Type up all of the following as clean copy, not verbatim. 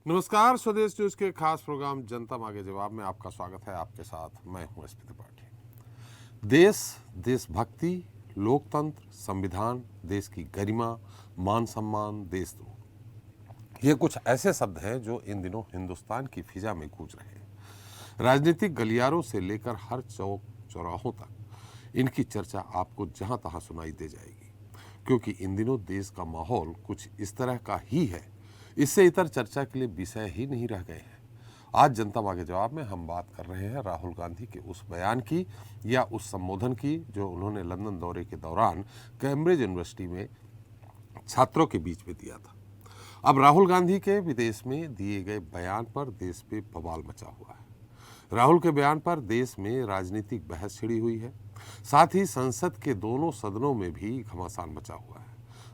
नमस्कार, स्वदेश न्यूज के खास प्रोग्राम जनता मांगे जवाब में आपका स्वागत है। आपके साथ मैं हूं एसपी त्रिपाठी। देश, देशभक्ति, लोकतंत्र, संविधान, देश की गरिमा, मान सम्मान, देशद्रोह, ये कुछ ऐसे शब्द हैं जो इन दिनों हिंदुस्तान की फिजा में गूंज रहे हैं। राजनीतिक गलियारों से लेकर हर चौक चौराहों तक इनकी चर्चा आपको जहां तहां सुनाई दे जाएगी, क्योंकि इन दिनों देश का माहौल कुछ इस तरह का ही है। इससे इतर चर्चा के लिए विषय ही नहीं रह गए हैं। आज जनता मांगे जवाब में हम बात कर रहे हैं राहुल गांधी के उस बयान की या उस संबोधन की जो उन्होंने लंदन दौरे के दौरान कैम्ब्रिज यूनिवर्सिटी में छात्रों के बीच में दिया था। अब राहुल गांधी के विदेश में दिए गए बयान पर देश पे बवाल मचा हुआ है। राहुल के बयान पर देश में राजनीतिक बहस छिड़ी हुई है। साथ ही संसद के दोनों सदनों में भी घमासान मचा हुआ है।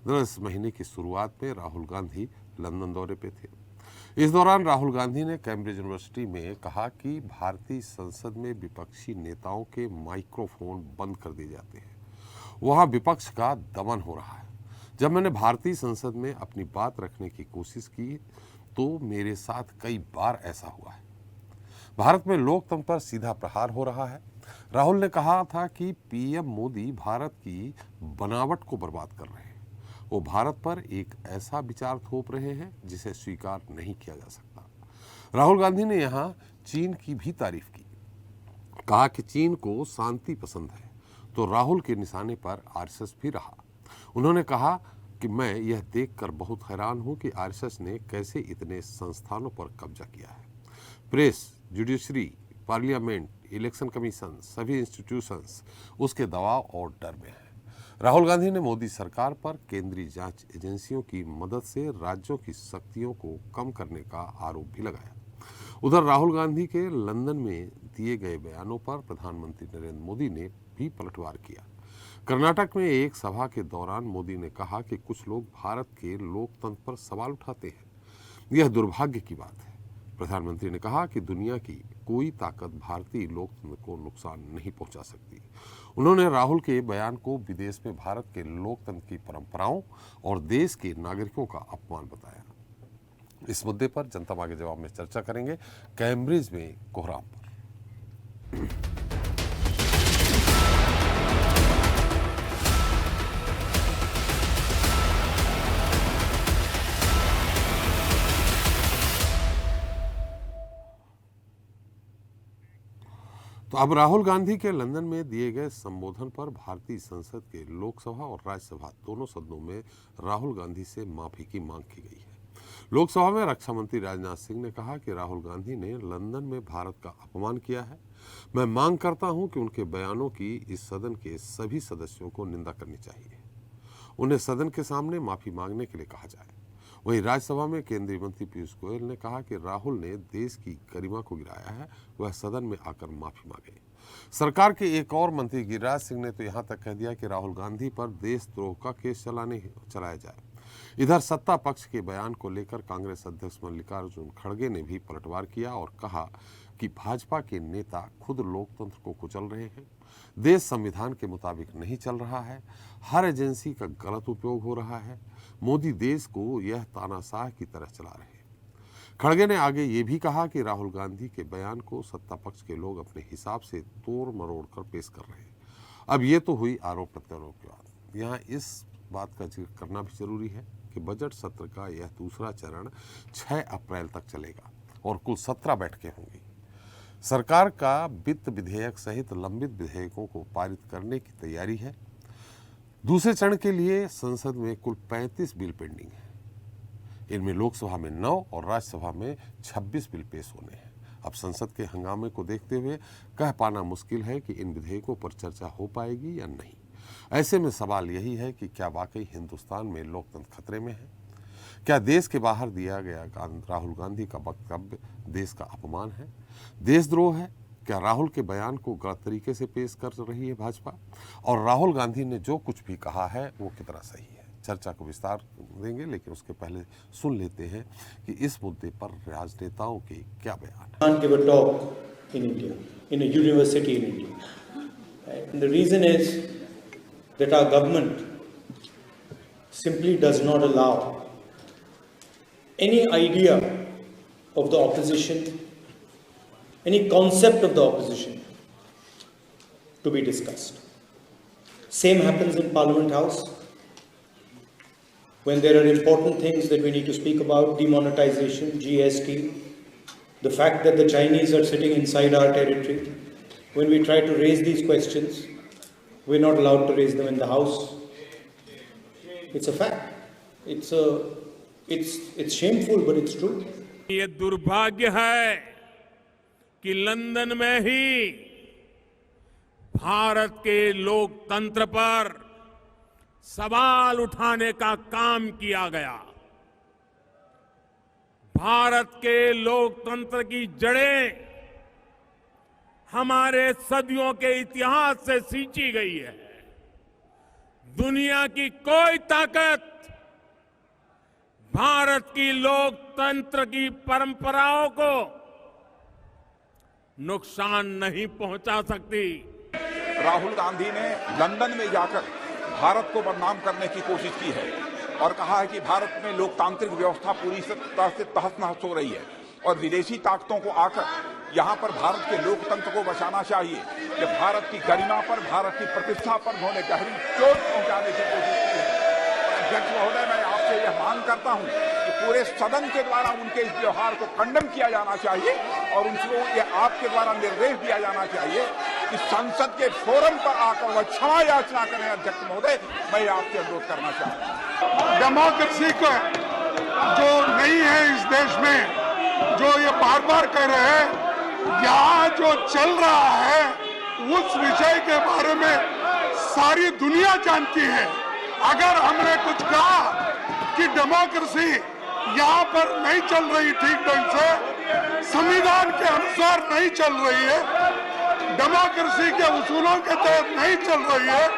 दरअसल इस महीने की शुरुआत में राहुल गांधी लंदन दौरे पे थे। इस दौरान राहुल गांधी ने कैम्ब्रिज यूनिवर्सिटी में कहा कि भारतीय संसद में विपक्षी नेताओं के माइक्रोफोन बंद कर दिए जाते हैं, वहां विपक्ष का दमन हो रहा है। जब मैंने भारतीय संसद में अपनी बात रखने की कोशिश की तो मेरे साथ कई बार ऐसा हुआ है। भारत में लोकतंत्र पर सीधा प्रहार हो रहा है। राहुल ने कहा था कि पीएम मोदी भारत की बनावट को बर्बाद कर रहे हैं। वो भारत पर एक ऐसा विचार थोप रहे हैं जिसे स्वीकार नहीं किया जा सकता। राहुल गांधी ने यहाँ चीन की भी तारीफ की, कहा कि चीन को शांति पसंद है, तो राहुल के निशाने पर आरएसएस भी रहा। उन्होंने कहा कि मैं यह देखकर बहुत हैरान हूं कि आरएसएस ने कैसे इतने संस्थानों पर कब्जा किया है। Press, judiciary, parliament, election commission, सभी इंस्टीट्यूशंस उसके दबाव और डर में हैं। राहुल गांधी ने मोदी सरकार पर केंद्रीय जांच एजेंसियों की मदद से राज्यों की शक्तियों को कम करने का आरोप भी लगाया। उधर राहुल गांधी के लंदन में दिए गए बयानों पर प्रधानमंत्री नरेंद्र मोदी ने भी पलटवार किया। कर्नाटक में एक सभा के दौरान मोदी ने कहा कि कुछ लोग भारत के लोकतंत्र पर सवाल उठाते हैं। यह दुर्भाग्य की बात है। प्रधानमंत्री ने कहा कि दुनिया की कोई ताकत भारतीय लोकतंत्र को नुकसान नहीं पहुंचा सकती। उन्होंने राहुल के बयान को विदेश में भारत के लोकतंत्र की परंपराओं और देश के नागरिकों का अपमान बताया। इस मुद्दे पर जनता मांगे जवाब में चर्चा करेंगे कैम्ब्रिज में कोहराम पर। तो अब राहुल गांधी के लंदन में दिए गए संबोधन पर भारतीय संसद के लोकसभा और राज्यसभा दोनों सदनों में राहुल गांधी से माफी की मांग की गई है। लोकसभा में रक्षा मंत्री राजनाथ सिंह ने कहा कि राहुल गांधी ने लंदन में भारत का अपमान किया है। मैं मांग करता हूं कि उनके बयानों की इस सदन के सभी सदस्यों को निंदा करनी चाहिए। उन्हें सदन के सामने माफी मांगने के लिए कहा जाए। वहीं राज्यसभा में केंद्रीय मंत्री पीयूष गोयल ने कहा कि राहुल ने देश की गरिमा को गिराया है, वह सदन में आकर माफी मांगे। सरकार के एक और मंत्री गिरिराज सिंह ने तो यहां तक कह दिया कि राहुल गांधी पर देशद्रोह का केस चलाया जाए। इधर सत्ता पक्ष के बयान को लेकर कांग्रेस अध्यक्ष मल्लिकार्जुन खड़गे ने भी पलटवार किया और कहा कि भाजपा के नेता खुद लोकतंत्र को कुचल रहे हैं। देश संविधान के मुताबिक नहीं चल रहा है, हर एजेंसी का गलत उपयोग हो रहा है। मोदी देश को यह तानाशाह की तरह चला रहे हैं। खड़गे ने आगे ये भी कहा कि राहुल गांधी के बयान को सत्ता पक्ष के लोग अपने हिसाब से तोड़ मरोड़ कर पेश कर रहे हैं। अब ये तो हुई आरोप प्रत्यारोप की बात। यहाँ इस बात का जिक्र करना भी जरूरी है कि बजट सत्र का यह दूसरा चरण 6 अप्रैल तक चलेगा और कुल 17 बैठकें होंगी। सरकार का वित्त विधेयक सहित लंबित विधेयकों को पारित करने की तैयारी है। दूसरे चरण के लिए संसद में कुल 35 बिल पेंडिंग है। इनमें लोकसभा में 9 और राज्यसभा में 26 बिल पेश होने हैं। अब संसद के हंगामे को देखते हुए कह पाना मुश्किल है कि इन विधेयकों पर चर्चा हो पाएगी या नहीं। ऐसे में सवाल यही है कि क्या वाकई हिंदुस्तान में लोकतंत्र खतरे में है? क्या देश के बाहर दिया गया राहुल गांधी का वक्तव्य देश का अपमान है, देशद्रोह है? क्या राहुल के बयान को गलत तरीके से पेश कर रही है भाजपा? और राहुल गांधी ने जो कुछ भी कहा है वो कितना सही है? चर्चा को विस्तार देंगे, लेकिन उसके पहले सुन लेते हैं कि इस मुद्दे पर राजनेताओं के क्या बयान हैं। Can't give a talk in India, in a university in India. Right? And the reason is that our government simply does not allow any idea of the opposition, any concept of the opposition to be discussed. Same happens in Parliament House. When there are important things that we need to speak about, demonetization, GST, the fact that the Chinese are sitting inside our territory, when we try to raise these questions, we're not allowed to raise them in the House. It's a fact. It's shameful, but it's true. ये दुर्भाग्य है कि London में ही भारत के लोकतंत्र पर सवाल उठाने का काम किया गया। भारत के लोकतंत्र की जड़ें हमारे सदियों के इतिहास से सींची गई है। दुनिया की कोई ताकत भारत की लोकतंत्र की परंपराओं को नुकसान नहीं पहुंचा सकती। राहुल गांधी ने लंदन में जाकर भारत को बदनाम करने की कोशिश की है और कहा है कि भारत में लोकतांत्रिक व्यवस्था पूरी तरह से तहस-नहस हो रही है और विदेशी ताकतों को आकर यहां पर भारत के लोकतंत्र को बचाना चाहिए। कि भारत की गरिमा पर, भारत की प्रतिष्ठा पर उन्होंने गहरी चोट पहुंचाने की कोशिश की है। अध्यक्ष महोदय, मैं आपसे यह मांग करता हूं कि पूरे सदन के द्वारा उनके इस व्यवहार को खंडन किया जाना चाहिए और उनको ये आपके द्वारा निर्देश दिया जाना चाहिए कि संसद के फोरम पर आकर वह क्षमा याचना करें। अध्यक्ष महोदय, मैं आपसे अनुरोध करना चाहता हूं। डेमोक्रेसी को जो नहीं है इस देश में, जो ये बार बार कह रहे हैं, यहाँ जो चल रहा है उस विषय के बारे में सारी दुनिया जानती है। अगर हमने कुछ कहा कि डेमोक्रेसी यहाँ पर नहीं चल रही ठीक ढंग से, संविधान के अनुसार नहीं चल रही है, डेमोक्रेसी के उसूलों के तहत नहीं चल रही है,